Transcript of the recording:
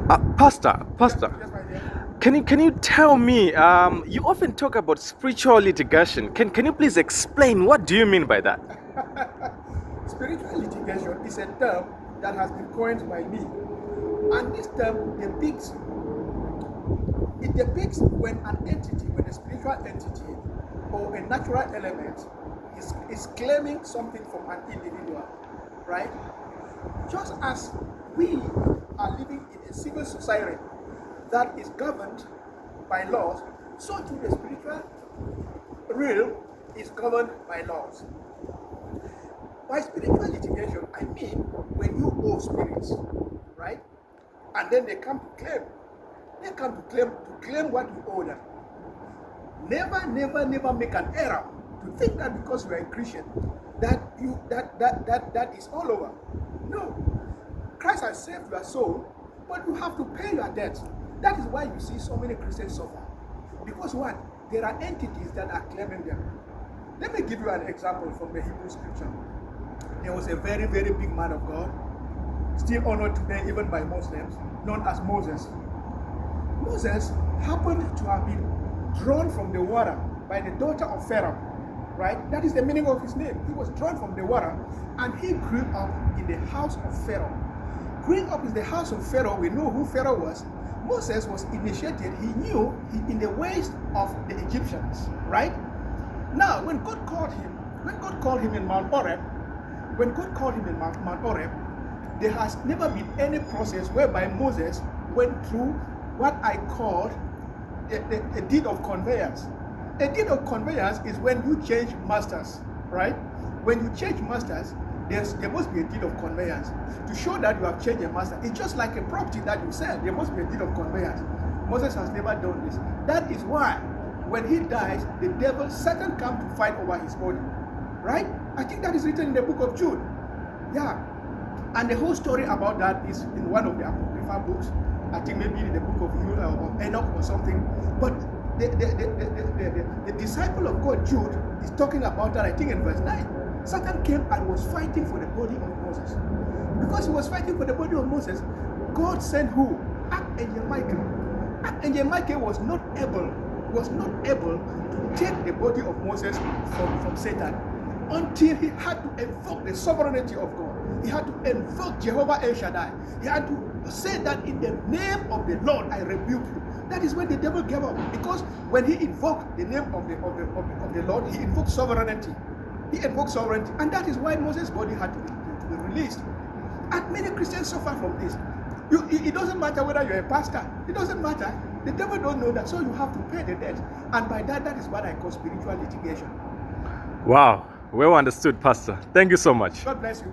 Pastor, Yes, my dear. can you tell me? You often talk about spiritual litigation. Can you please explain what do you mean by that? Spiritual litigation is a term that has been coined by me. And this term depicts when an entity, when a spiritual entity or a natural element is claiming something from an individual, right? Just as we are living in a civil society that is governed by laws, so too the spiritual realm is governed by laws. By spiritual litigation, I mean when you owe spirits, right? And then they come to claim. They come to claim what you owe them. Never make an error to think that because you are a Christian, that is all over. No. Christ has saved your soul, but you have to pay your debt. That is why you see so many Christians suffer. Because what? There are entities that are claiming them. Let me give you an example from the Hebrew scripture. There was a very, very big man of God, still honored today even by Muslims, known as Moses. Moses happened to have been drawn from the water by the daughter of Pharaoh, right? That is the meaning of his name. He was drawn from the water, and he grew up in the house of Pharaoh. Growing up in the house of Pharaoh, we know who Pharaoh was. Moses was initiated, he knew in the ways of the Egyptians, right? Now, when God called him in Mount Horeb, there has never been any process whereby Moses went through what I call a deed of conveyance. A deed of conveyance is when you change masters, right? When you change masters, there must be a deed of conveyance to show that you have changed a master. It's just like a property that you sell. There must be a deed of conveyance. Moses has never done this. That is why when he dies, the devil, Satan, comes to fight over his body, right? I think that is written in the book of Jude. Yeah. And the whole story about that is in one of the apocryphal books. I think maybe in the book of Enoch or something. But the disciple of God, Jude, is talking about that, I think in verse 9. Satan came and was fighting for the body of Moses. Because he was fighting for the body of Moses, God sent who? Archangel Michael. Archangel Michael was not able to take the body of Moses from Satan until he had to invoke the sovereignty of God. He had to invoke Jehovah El Shaddai. He had to say that in the name of the Lord I rebuke you. That is when the devil gave up. Because when he invoked the name of the Lord, he invoked sovereignty. He invoked sovereignty. And that is why Moses' body had to be released. And many Christians suffer from this. It doesn't matter whether you're a pastor. It doesn't matter. The devil don't know that. So you have to pay the debt. And by that is what I call spiritual litigation. Wow, well understood, Pastor. Thank you so much. God bless you.